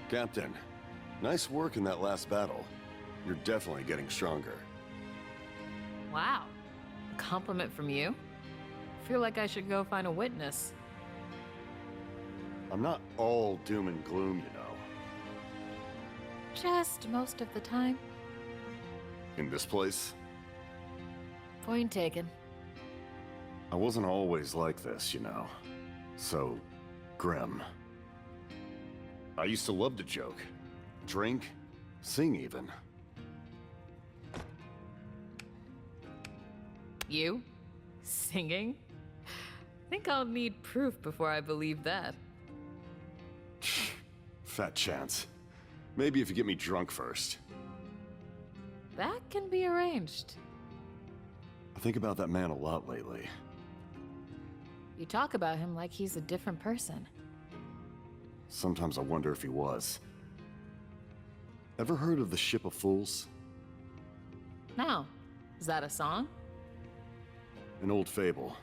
Captain, nice work in that last battle. You're definitely getting stronger. Wow. A compliment from you? I feel like I should go find a witness. I'm not all doom and gloom, you know. Just most of the time. In this place, Point taken. I wasn't always like this, you know. So, grim. I used to love to joke, drink, sing even. You? Singing? Think I'll need proof before I believe that. Fat chance. Maybe if you get me drunk first. That can be arranged. I think about that man a lot lately. You talk about him like he's a different person. Sometimes I wonder if he was. Ever heard of the Ship of Fools? No. Is that a song? An old fable.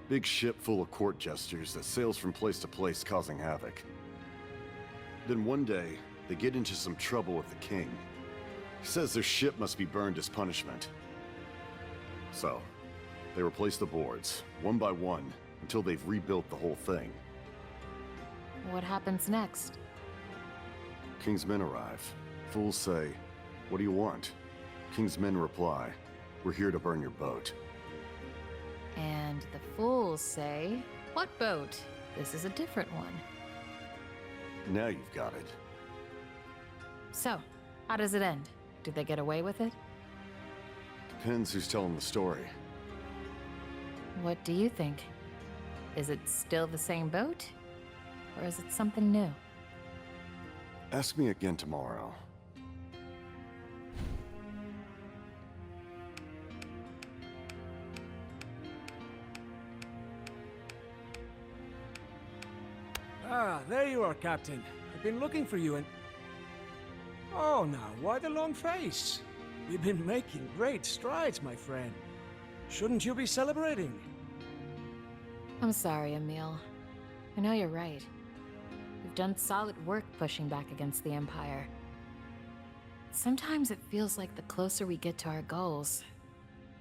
Big ship full of court jesters that sails from place to place causing havoc. Then one day, they get into some trouble with the king. He says their ship must be burned as punishment. So, they replace the boards, one by one, until they've rebuilt the whole thing. What happens next? King's men arrive. Fools say, "What do you want?" King's men reply, "We're here to burn your boat." And the fools say, "What boat? This is a different one." Now you've got it. So, how does it end? Did they get away with it? Depends who's telling the story. What do you think? Is it still the same boat? Or is it something new? Ask me again tomorrow. Ah, there you are, Captain. I've been looking for you and... Oh, now, why the long face? We've been making great strides, my friend. Shouldn't you be celebrating? I'm sorry, Emil. I know you're right. We've done solid work pushing back against the Empire. Sometimes it feels like the closer we get to our goals,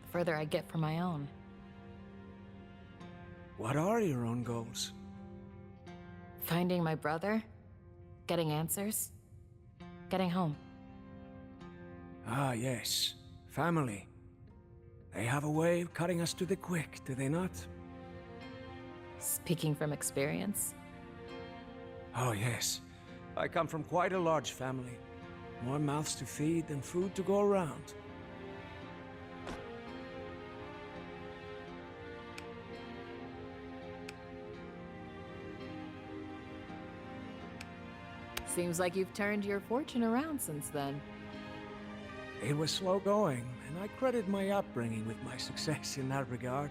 the further I get from my own. What are your own goals? Finding my brother, getting answers, getting home. Ah, yes. Family. They have a way of cutting us to the quick, do they not? Speaking from experience. Oh, yes. I come from quite a large family. More mouths to feed than food to go around. Seems like you've turned your fortune around since then. It was slow going, and I credit my upbringing with my success in that regard.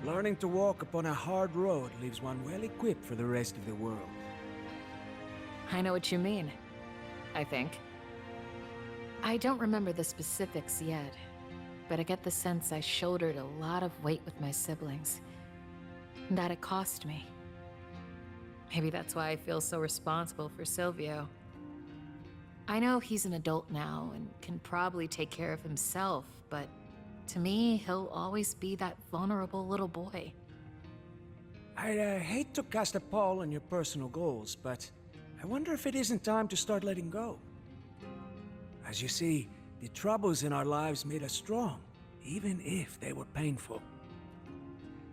Learning to walk upon a hard road leaves one well equipped for the rest of the world. I know what you mean, I think. I don't remember the specifics yet, but I get the sense I shouldered a lot of weight with my siblings, and that it cost me. Maybe that's why I feel so responsible for Silvio. I know he's an adult now and can probably take care of himself, but to me, he'll always be that vulnerable little boy. I hate to cast a pall on your personal goals, but I wonder if it isn't time to start letting go. As you see, the troubles in our lives made us strong, even if they were painful.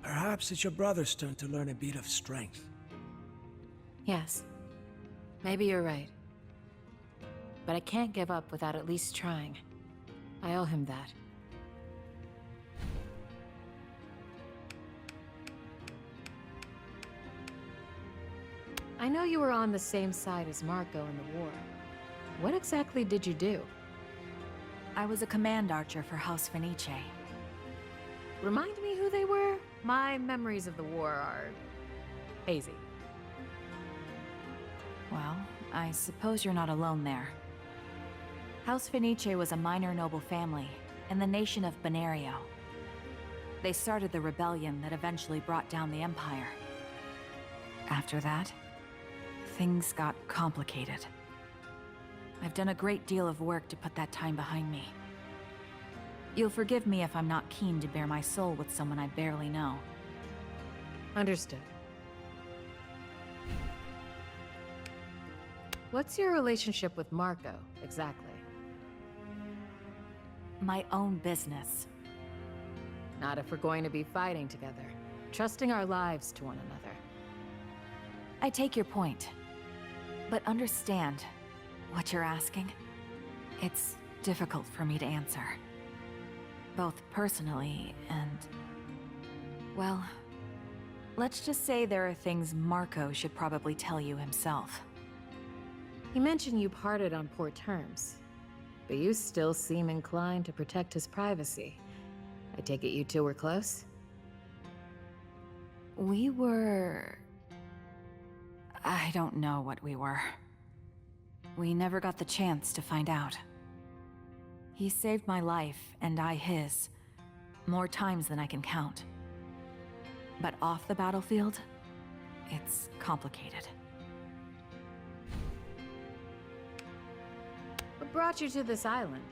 Perhaps it's your brother's turn to learn a bit of strength. Yes, maybe you're right. But I can't give up without at least trying. I owe him that. I know you were on the same side as Marco in the war. What exactly did you do? I was a command archer for House Fenice. Remind me who they were? My memories of the war are hazy. Well, I suppose you're not alone there. House Fenice was a minor noble family in the nation of Benario. They started the rebellion that eventually brought down the Empire. After that, things got complicated. I've done a great deal of work to put that time behind me. You'll forgive me if I'm not keen to bare my soul with someone I barely know. Understood. What's your relationship with Marco, exactly? My own business. Not if we're going to be fighting together, trusting our lives to one another. I take your point, but understand what you're asking. It's difficult for me to answer. Both personally and... well, let's just say there are things Marco should probably tell you himself. He mentioned you parted on poor terms, but you still seem inclined to protect his privacy. I take it you two were close? We were... I don't know what we were. We never got the chance to find out. He saved my life, and I his, more times than I can count. But off the battlefield, it's complicated. What brought you to this island?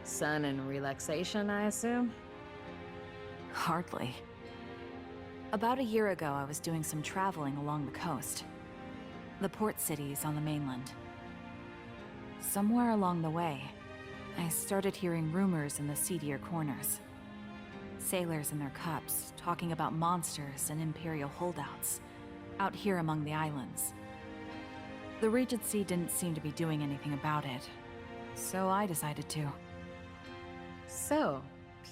Sun and relaxation, I assume? Hardly. About a year ago, I was doing some traveling along the coast. The port cities on the mainland. Somewhere along the way, I started hearing rumors in the seedier corners. Sailors in their cups, talking about monsters and Imperial holdouts, out here among the islands. The Regency didn't seem to be doing anything about it, so I decided to. So,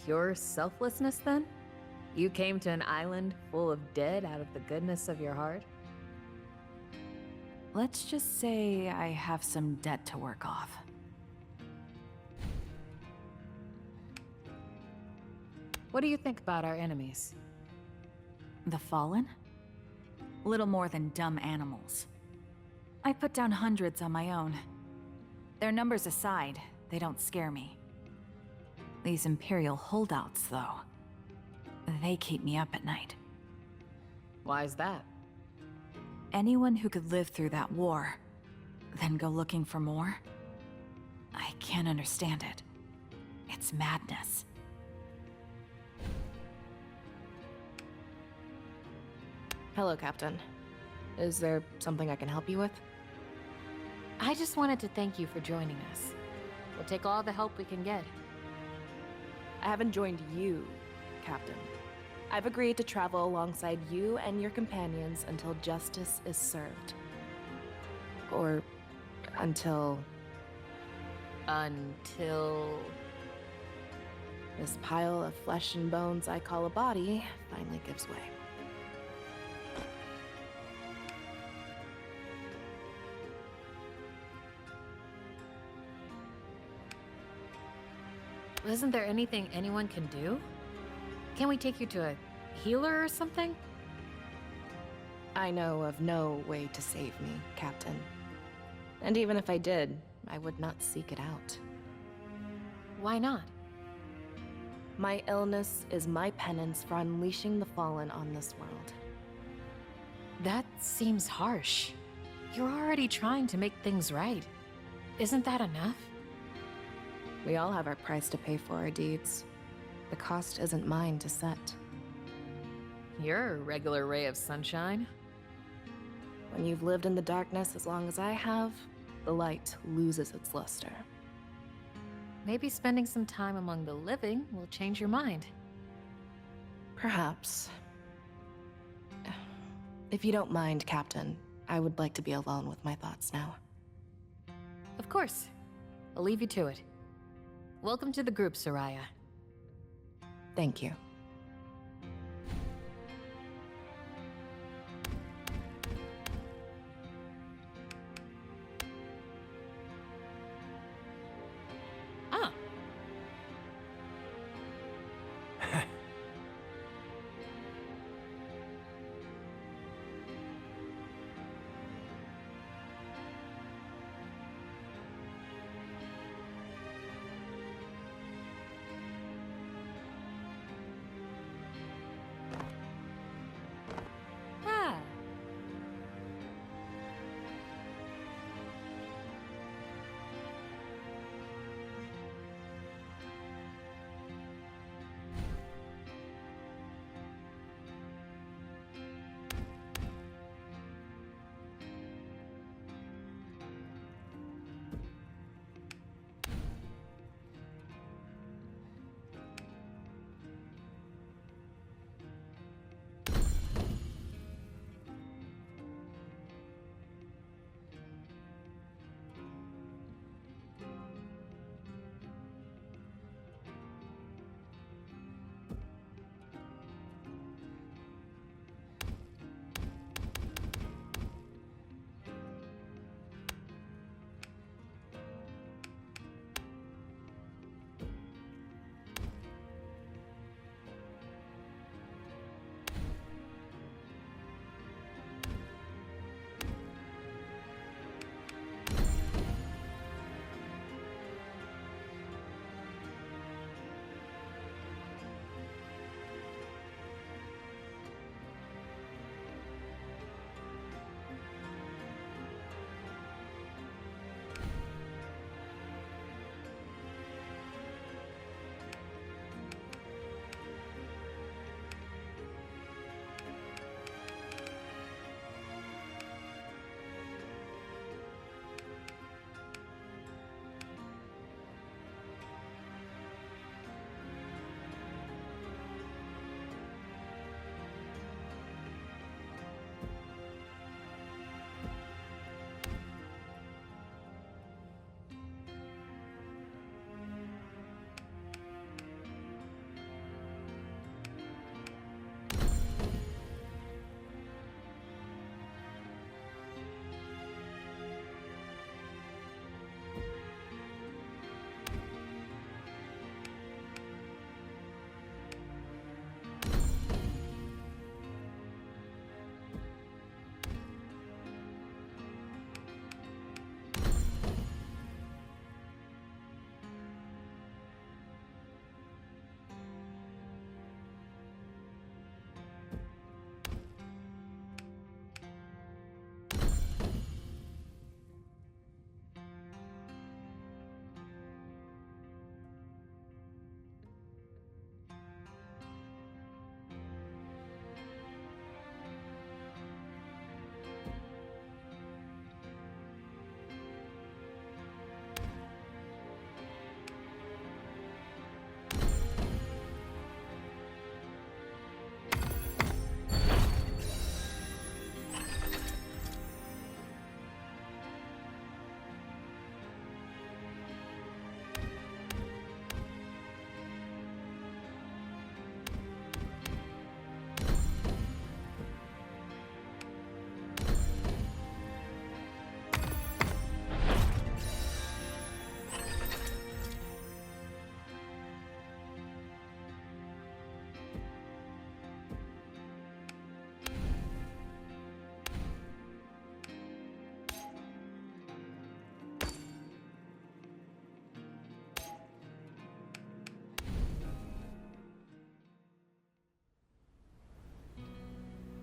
pure selflessness then? You came to an island full of dead out of the goodness of your heart? Let's just say I have some debt to work off. What do you think about our enemies? The Fallen? Little more than dumb animals. I put down hundreds on my own. Their numbers aside, they don't scare me. These Imperial holdouts, though, they keep me up at night. Why is that? Anyone who could live through that war, then go looking for more? I can't understand it. It's madness. Hello, Captain. Is there something I can help you with? I just wanted to thank you for joining us. We'll take all the help we can get. I haven't joined you, Captain. I've agreed to travel alongside you and your companions until justice is served. Or until Until... this pile of flesh and bones I call a body finally gives way. Isn't there anything anyone can do? Can we take you to a healer or something? I know of no way to save me, Captain. And even if I did, I would not seek it out. Why not? My illness is my penance for unleashing the Fallen on this world. That seems harsh. You're already trying to make things right. Isn't that enough? We all have our price to pay for our deeds. The cost isn't mine to set. You're a regular ray of sunshine. When you've lived in the darkness as long as I have, the light loses its luster. Maybe spending some time among the living will change your mind. Perhaps. If you don't mind, Captain, I would like to be alone with my thoughts now. Of course. I'll leave you to it. Welcome to the group, Soraya. Thank you. Ah.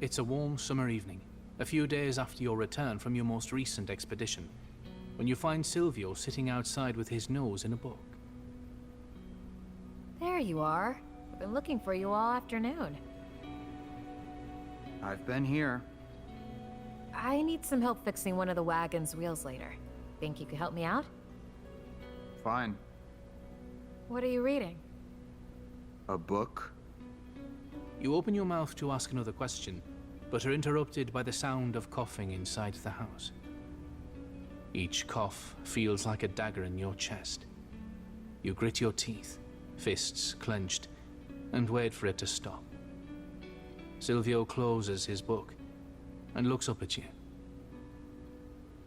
It's a warm summer evening, a few days after your return from your most recent expedition, when you find Silvio sitting outside with his nose in a book. There you are. I've been looking for you all afternoon. I've been here. I need some help fixing one of the wagon's wheels later. Think you could help me out? Fine. What are you reading? A book? You open your mouth to ask another question, but are interrupted by the sound of coughing inside the house. Each cough feels like a dagger in your chest. You grit your teeth, fists clenched, and wait for it to stop. Silvio closes his book and looks up at you.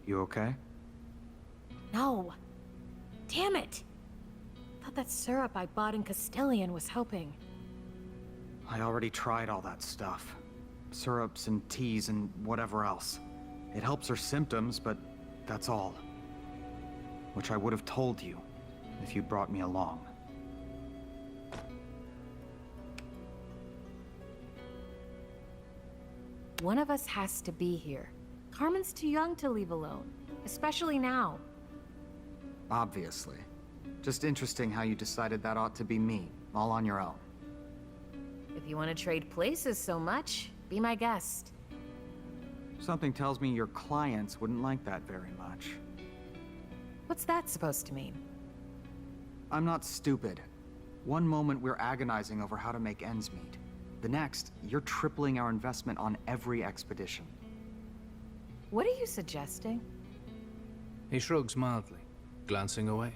You okay? No. Damn it! Thought that syrup I bought in Castilian was helping. I already tried all that stuff. Syrups and teas and whatever else. It helps her symptoms, but that's all. Which I would have told you if you'd brought me along. One of us has to be here. Carmen's too young to leave alone, especially now. Obviously. Just interesting how you decided that ought to be me, all on your own. If you want to trade places so much, be my guest. Something tells me your clients wouldn't like that very much. What's that supposed to mean? I'm not stupid. One moment we're agonizing over how to make ends meet. The next, you're tripling our investment on every expedition. What are you suggesting? He shrugs mildly, glancing away.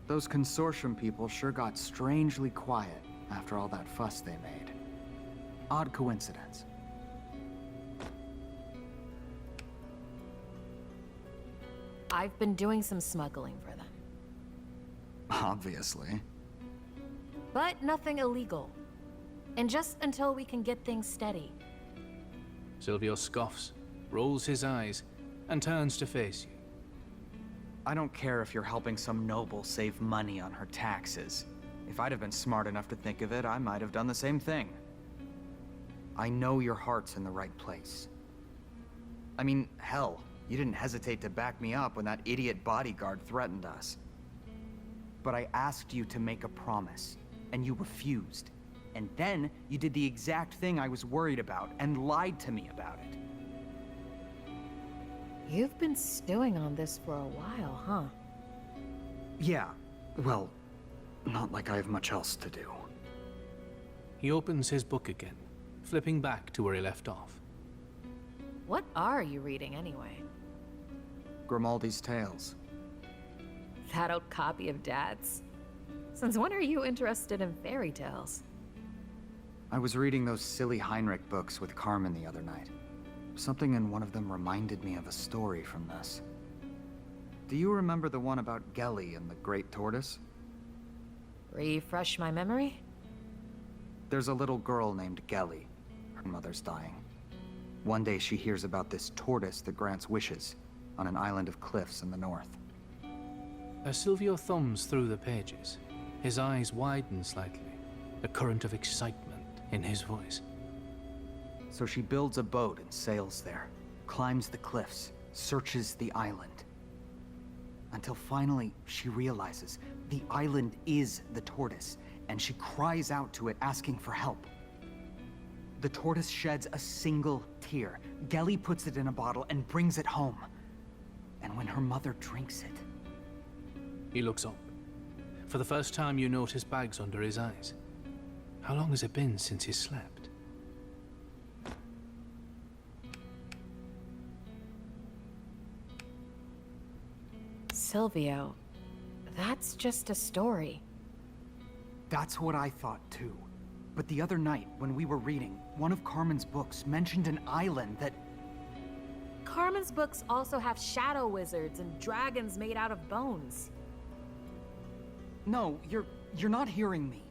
Those consortium people sure got strangely quiet after all that fuss they made. Odd coincidence. I've been doing some smuggling for them. Obviously. But nothing illegal. And just until we can get things steady. Silvio scoffs, rolls his eyes, and turns to face you. I don't care if you're helping some noble save money on her taxes. If I'd have been smart enough to think of it, I might have done the same thing. I know your heart's in the right place. I mean, hell, you didn't hesitate to back me up when that idiot bodyguard threatened us. But I asked you to make a promise, and you refused. And then you did the exact thing I was worried about and lied to me about it. You've been stewing on this for a while, huh? Yeah, well, not like I have much else to do. He opens his book again, flipping back to where he left off. What are you reading anyway? Grimaldi's Tales. That old copy of Dad's? Since when are you interested in fairy tales? I was reading those silly Heinrich books with Carmen the other night. Something in one of them reminded me of a story from this. Do you remember the one about Gelly and the Great Tortoise? Refresh my memory? There's a little girl named Gelly. Her mother's dying. One day she hears about this tortoise that grants wishes on an island of cliffs in the north. As Silvio thumbs through the pages, his eyes widen slightly, a current of excitement in his voice. So she builds a boat and sails there, climbs the cliffs, searches the island. Until finally she realizes the island is the tortoise, and she cries out to it asking for help. The tortoise sheds a single tear. Gelly puts it in a bottle and brings it home. And when her mother drinks it... He looks up. For the first time you notice bags under his eyes. How long has it been since he slept? Silvio, that's just a story. That's what I thought too. But the other night, when we were reading, one of Carmen's books mentioned an island that... Carmen's books also have shadow wizards and dragons made out of bones. No, you're not hearing me.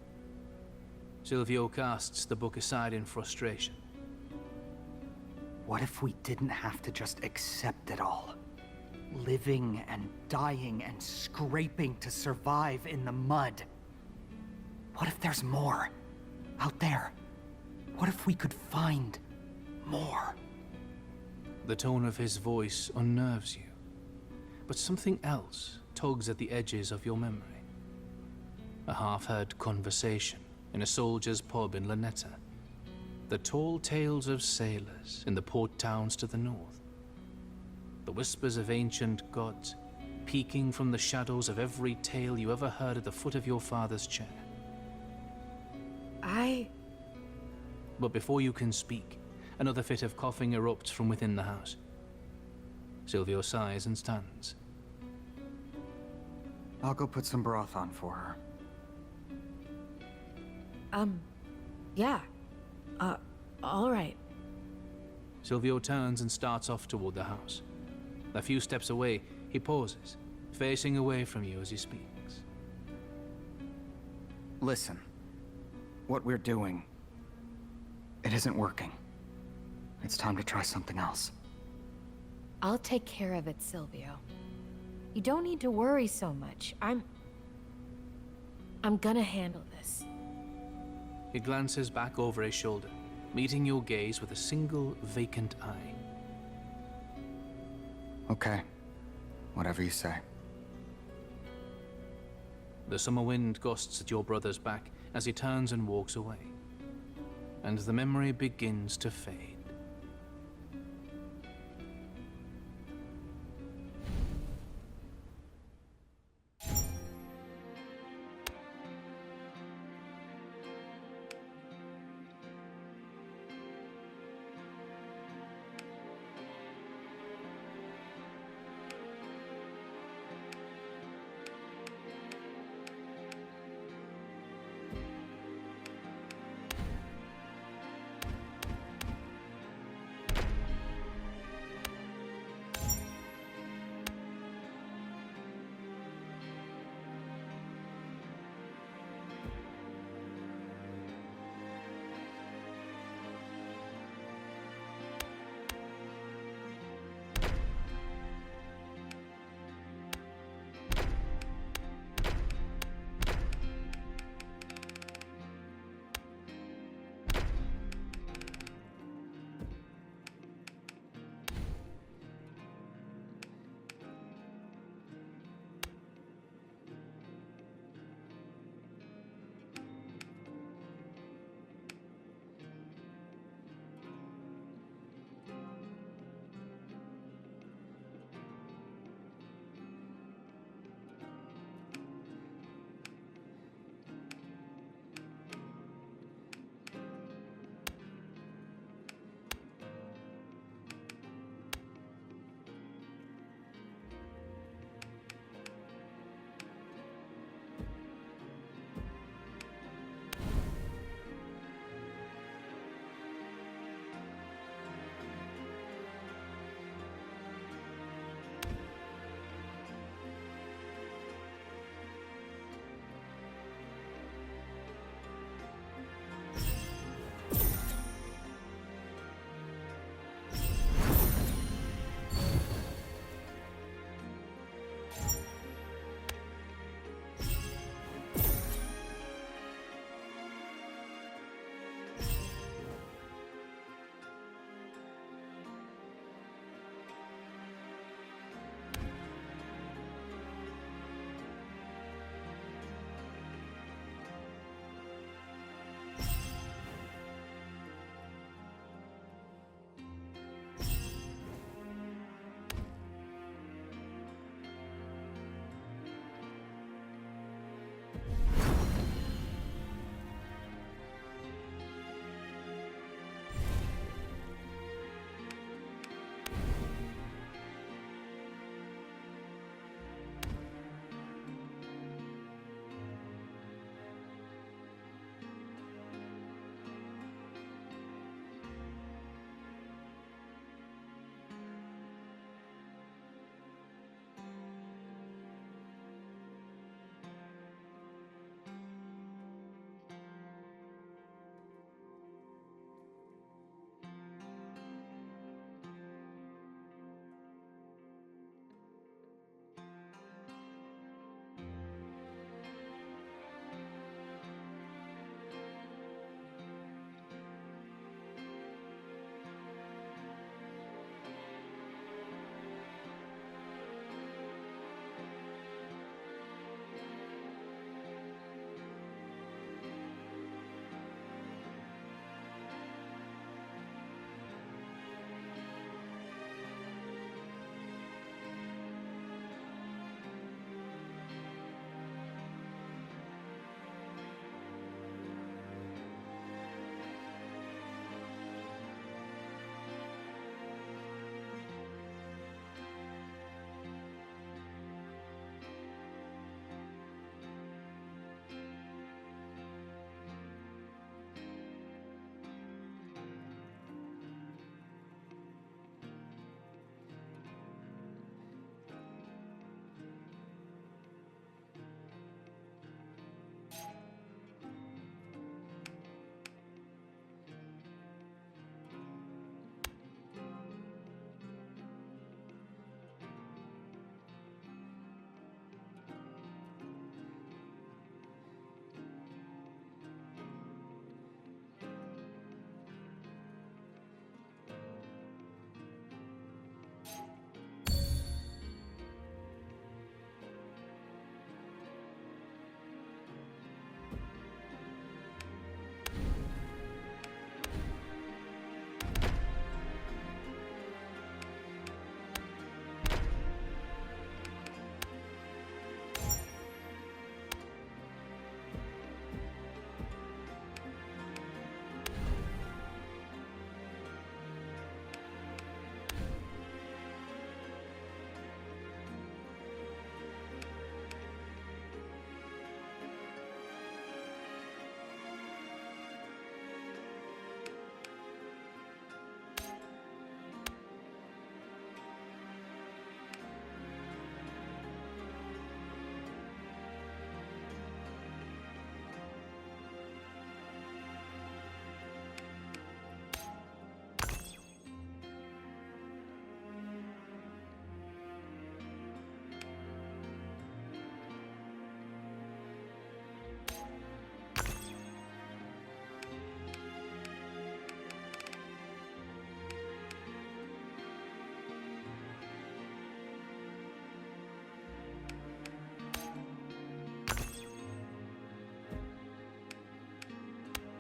Silvio casts the book aside in frustration. What if we didn't have to just accept it all? Living and dying and scraping to survive in the mud. What if there's more? Out there? What if we could find more. The tone of his voice unnerves you, but something else tugs at the edges of your memory. A half-heard conversation in a soldier's pub in Lanetta. The tall tales of sailors in the port towns to the north. The whispers of ancient gods peeking from the shadows of every tale you ever heard at the foot of your father's chair. But before you can speak, another fit of coughing erupts from within the house. Silvio sighs and stands. I'll go put some broth on for her. Yeah. All right. Silvio turns and starts off toward the house. A few steps away, he pauses, facing away from you as he speaks. Listen, what we're doing, it isn't working. It's time to try something else. I'll take care of it, Silvio. You don't need to worry so much. I'm gonna handle this. He glances back over his shoulder, meeting your gaze with a single vacant eye. Okay, whatever you say. The summer wind gusts at your brother's back as he turns and walks away, and the memory begins to fade.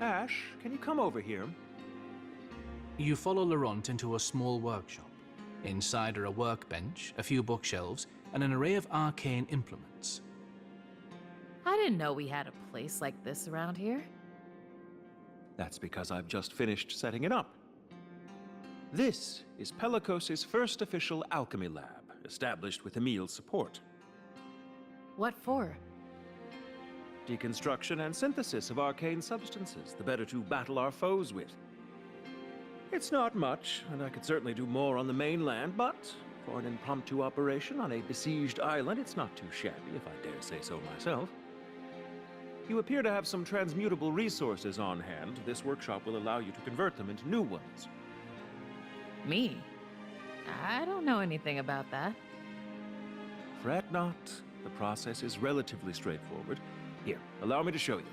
Ash, can you come over here? You follow Laurent into a small workshop. Inside are a workbench, a few bookshelves, and an array of arcane implements. I didn't know we had a place like this around here. That's because I've just finished setting it up. This is Pelagos' first official alchemy lab, established with Emil's support. What for? Deconstruction and synthesis of arcane substances, the better to battle our foes with. It's not much, and I could certainly do more on the mainland, but for an impromptu operation on a besieged island, it's not too shabby, if I dare say so myself. You appear to have some transmutable resources on hand. This workshop will allow you to convert them into new ones. Me? I don't know anything about that. Fret not. The process is relatively straightforward. Here, allow me to show you.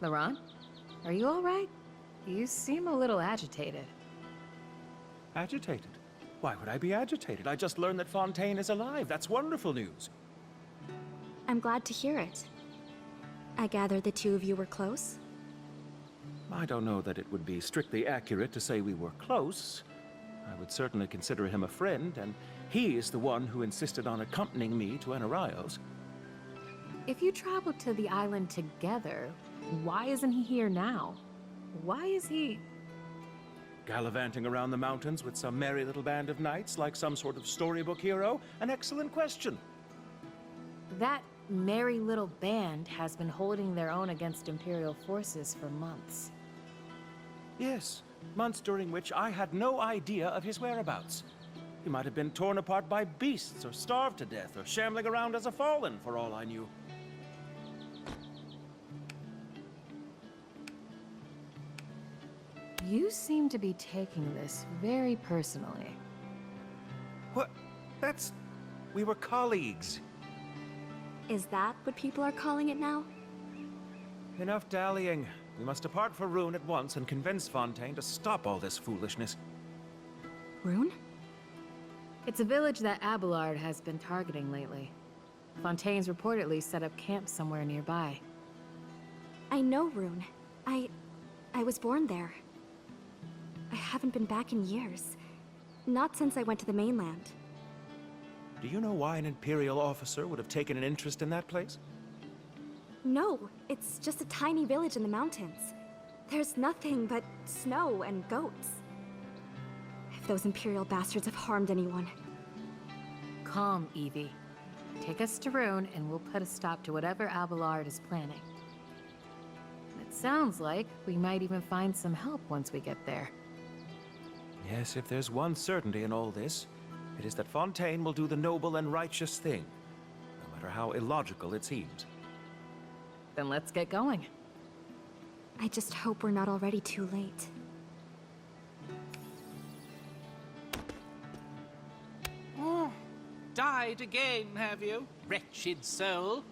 Laurent, are you all right? You seem a little agitated. Agitated? Why would I be agitated? I just learned that Fontaine is alive. That's wonderful news. I'm glad to hear it. I gather the two of you were close? I don't know that it would be strictly accurate to say we were close. I would certainly consider him a friend, and he is the one who insisted on accompanying me to Anaraios. If you traveled to the island together, why isn't he here now? Why is he... Gallivanting around the mountains with some merry little band of knights like some sort of storybook hero? An excellent question. That merry little band has been holding their own against Imperial forces for months. Yes, months during which I had no idea of his whereabouts. He might have been torn apart by beasts, or starved to death, or shambling around as a fallen, for all I knew. You seem to be taking this very personally. What? We were colleagues. Is that what people are calling it now? Enough dallying. We must depart for Rune at once and convince Fontaine to stop all this foolishness. Rune? It's a village that Abelard has been targeting lately. Fontaine's reportedly set up camp somewhere nearby. I know Rune. I was born there. I haven't been back in years. Not since I went to the mainland. Do you know why an Imperial officer would have taken an interest in that place? No, it's just a tiny village in the mountains. There's nothing but snow and goats. If those Imperial bastards have harmed anyone. Calm, Evie. Take us to Rune, and we'll put a stop to whatever Abelard is planning. It sounds like we might even find some help once we get there. Yes, if there's one certainty in all this, it is that Fontaine will do the noble and righteous thing, no matter how illogical it seems. Then let's get going. I just hope we're not already too late. Oh, died again, have you, wretched soul?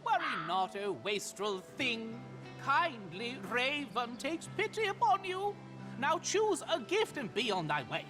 Worry not, O wastrel thing. Kindly Raven takes pity upon you. Now choose a gift and be on thy way.